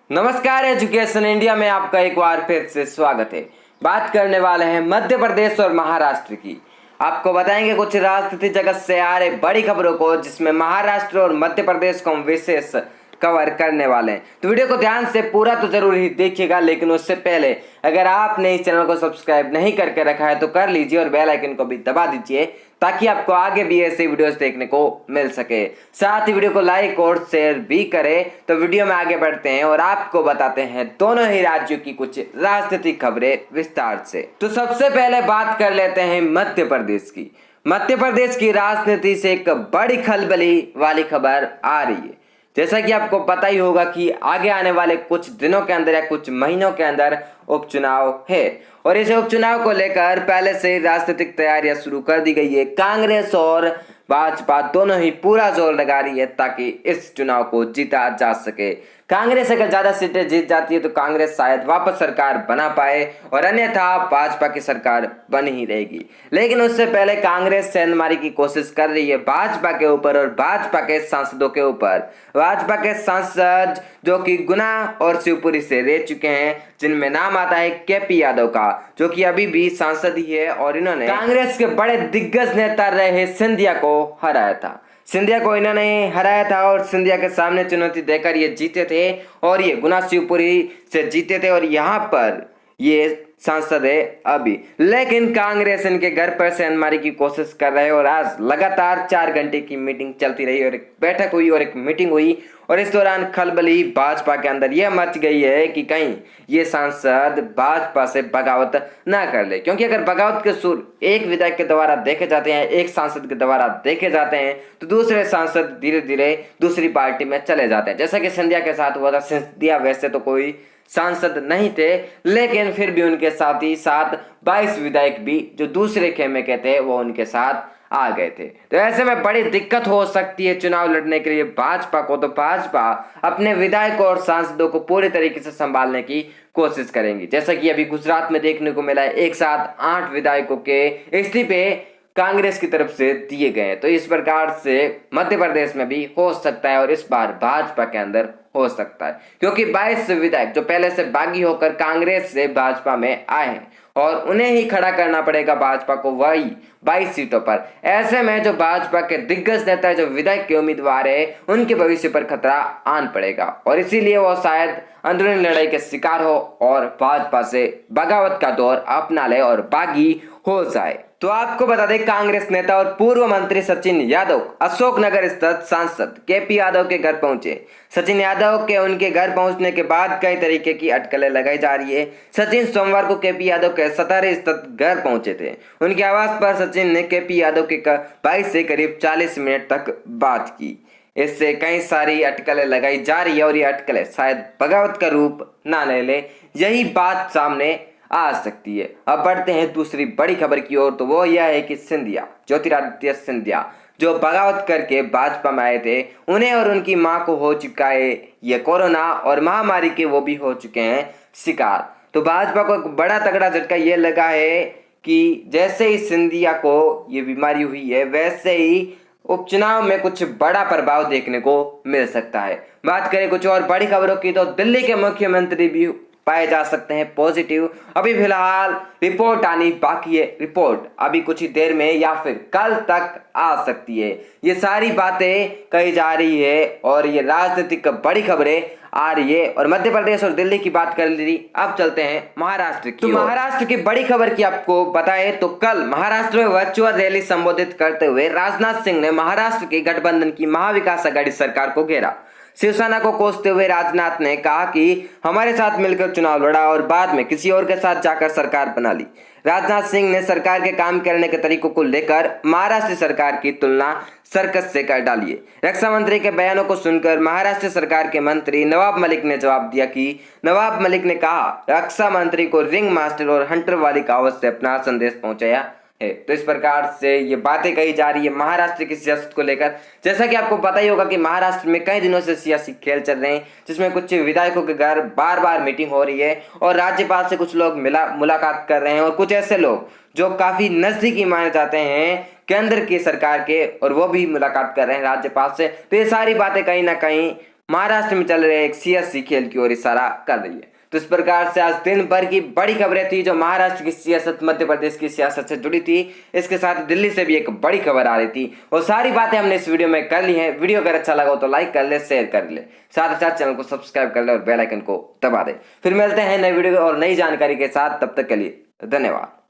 नमस्कार, education India में आपका एक बार फिर से स्वागत है। बात करने वाले हैं मध्य प्रदेश और महाराष्ट्र की। आपको बताएंगे कुछ राजनीति जगत से आ रहे बड़ी खबरों को, जिसमें महाराष्ट्र और मध्य प्रदेश को हम विशेष कवर करने वाले हैं। तो वीडियो को ध्यान से पूरा तो जरूर ही देखिएगा, लेकिन उससे पहले अगर आपने इस चैनल को सब्सक्राइब नहीं करके रखा है तो कर लीजिए और बेल आइकन को भी दबा दीजिए, ताकि आपको आगे भी ऐसे वीडियोस देखने को मिल सके। साथ ही वीडियो को लाइक और शेयर भी करें। तो वीडियो में आगे बढ़ते हैं और आपको बताते हैं दोनों ही राज्यों की कुछ राजनीतिक खबरें विस्तार से। तो सबसे पहले बात कर लेते हैं मध्य प्रदेश की। मध्य प्रदेश की राजनीति से एक बड़ी खलबली वाली खबर आ रही है। जैसा कि आपको पता ही होगा कि आगे आने वाले कुछ दिनों के अंदर या कुछ महीनों के अंदर उपचुनाव है और इस उपचुनाव को लेकर पहले से राजनीतिक तैयारियां शुरू कर दी गई है। कांग्रेस और भाजपा दोनों ही पूरा जोर लगा रही है ताकि इस चुनाव को जीता जा सके। कांग्रेस अगर ज्यादा सीटें जीत जाती है तो कांग्रेस शायद वापस सरकार बना पाए और अन्यथा भाजपा की सरकार बन ही रहेगी। लेकिन उससे पहले कांग्रेस सेंधमारी की कोशिश कर रही है भाजपा के ऊपर और भाजपा के सांसदों के ऊपर। भाजपा के सांसद जो कि गुना और शिवपुरी से रह चुके हैं, जिनमें नाम आता है केपी यादव का, जो कि अभी भी सांसद ही है और इन्होंने कांग्रेस के बड़े दिग्गज नेता रहे सिंधिया को हराया था। सिंधिया को इन्होंने हराया था और सिंधिया के सामने चुनौती देकर ये जीते थे और ये गुना शिवपुरी से जीते थे और यहाँ पर ये सांसद है अभी। लेकिन कांग्रेस इनके घर पर सेंधमारी की कोशिश कर रहे हैं और आज लगातार 4 घंटे की मीटिंग चलती रही और एक बैठक हुई और एक मीटिंग हुई और इस दौरान खलबली भाजपा के अंदर यह मच गई है कि कहीं ये सांसद भाजपा से बगावत ना कर ले, क्योंकि अगर बगावत के सुर एक विधायक के द्वारा देखे जाते हैं, एक सांसद के द्वारा देखे जाते हैं, तो दूसरे सांसद धीरे धीरे दूसरी पार्टी में चले जाते हैं। जैसा कि सिंधिया के साथ हुआ था। सिंधिया वैसे तो कोई सांसद नहीं थे, लेकिन फिर भी उनके साथ ही साथ 22 विधायक भी जो दूसरे खेमे के थे वो उनके साथ आ गए थे। तो ऐसे में बड़ी दिक्कत हो सकती है चुनाव लड़ने के लिए भाजपा को। तो भाजपा अपने विधायकों और सांसदों को पूरी तरीके से संभालने की कोशिश करेंगी। जैसा कि अभी गुजरात में देखने को मिला है, एक साथ 8 विधायकों के इस्तीफे कांग्रेस की तरफ से दिए गए हैं। तो इस प्रकार से मध्य प्रदेश में भी हो सकता है और इस बार भाजपा के अंदर हो सकता है, क्योंकि 22 विधायक जो पहले से बागी होकर कांग्रेस से भाजपा में आए हैं और उन्हें ही खड़ा करना पड़ेगा भाजपा को वही 22 सीटों पर। ऐसे में जो भाजपा के दिग्गज नेता है, जो विधायक के उम्मीदवार है, उनके भविष्य पर खतरा आन पड़ेगा और इसीलिए वो शायद अंदरूनी लड़ाई के शिकार हो और भाजपा से बगावत का दौर अपना ले और बागी हो जाए। तो आपको बता दें, कांग्रेस नेता और पूर्व मंत्री सचिन यादव अशोकनगर स्थित सांसद केपी यादव के घर पहुंचे। सचिन यादव के उनके घर पहुंचने के बाद कई तरीके की अटकलें लगाई जा रही है। सचिन सोमवार को केपी यादव के सतारे स्थित घर पहुंचे थे। उनके आवास पर सचिन ने केपी यादव के भाई से करीब 40 मिनट तक बात की। इससे कई सारी अटकलें लगाई जा रही है और ये अटकलें शायद बगावत का रूप ना ले ले, यही बात सामने आ सकती है। अब बढ़ते हैं दूसरी बड़ी खबर की ओर। तो वो यह है कि सिंधिया, ज्योतिरादित्य सिंधिया, जो बगावत करके भाजपा में आए थे, उन्हें और उनकी मां को हो चुका है ये कोरोना और महामारी के वो भी हो चुके हैं शिकार। तो भाजपा को एक बड़ा तगड़ा झटका ये लगा है कि जैसे ही सिंधिया को ये बीमारी हुई है, वैसे ही उपचुनाव में कुछ बड़ा प्रभाव देखने को मिल सकता है। बात करें कुछ और बड़ी खबरों की, तो दिल्ली के मुख्यमंत्री भी पाए जा सकते हैं पॉजिटिव। अभी फिलहाल रिपोर्ट आनी बाकी है। रिपोर्ट अभी कुछ ही देर में या फिर कल तक आ सकती है। ये सारी बातें कही जा रही है और ये राजनीतिक बड़ी खबरें आ रही है। और मध्य प्रदेश और दिल्ली की बात कर ली, अब चलते हैं महाराष्ट्र की। तो महाराष्ट्र की बड़ी खबर की आपको बताए तो कल महाराष्ट्र में वर्चुअल रैली संबोधित करते हुए राजनाथ सिंह ने महाराष्ट्र की गठबंधन की महाविकास आघाड़ी सरकार को घेरा। शिवसेना को कोसते हुए राजनाथ ने कहा कि हमारे साथ मिलकर चुनाव लड़ा और बाद में किसी और के साथ जाकर सरकार बना ली। राजनाथ सिंह ने सरकार के काम करने के तरीकों को लेकर महाराष्ट्र सरकार की तुलना सर्कस से कर डाली है। रक्षा मंत्री के बयानों को सुनकर महाराष्ट्र सरकार के मंत्री नवाब मलिक ने जवाब दिया कि नवाब मलिक ने कहा रक्षा मंत्री को रिंग मास्टर और हंटर वाली कहावत से अपना संदेश पहुंचाया है। तो इस प्रकार से ये बातें कही जा रही है महाराष्ट्र की सियासत को लेकर। जैसा कि आपको पता ही होगा कि महाराष्ट्र में कई दिनों से सियासी खेल चल रहे हैं, जिसमें कुछ विधायकों के घर बार बार मीटिंग हो रही है और राज्यपाल से कुछ लोग मुलाकात कर रहे हैं और कुछ ऐसे लोग जो काफी नजदीकी माने जाते हैं केंद्र की सरकार के, और वो भी मुलाकात कर रहे हैं राज्यपाल से। तो ये सारी बातें कहीं ना कहीं महाराष्ट्र में चल रहे एक सियासी खेल की ओर इशारा कर रही है। तो इस प्रकार से आज दिन भर की बड़ी खबरें थी जो महाराष्ट्र की सियासत, मध्य प्रदेश की सियासत से जुड़ी थी। इसके साथ दिल्ली से भी एक बड़ी खबर आ रही थी। वो सारी बातें हमने इस वीडियो में कर ली हैं। वीडियो अगर अच्छा लगा हो तो लाइक कर ले, शेयर कर ले, साथ ही साथ चैनल को सब्सक्राइब कर ले और बेल आइकन को दबा दे। फिर मिलते हैं नई वीडियो और नई जानकारी के साथ। तब तक के लिए धन्यवाद।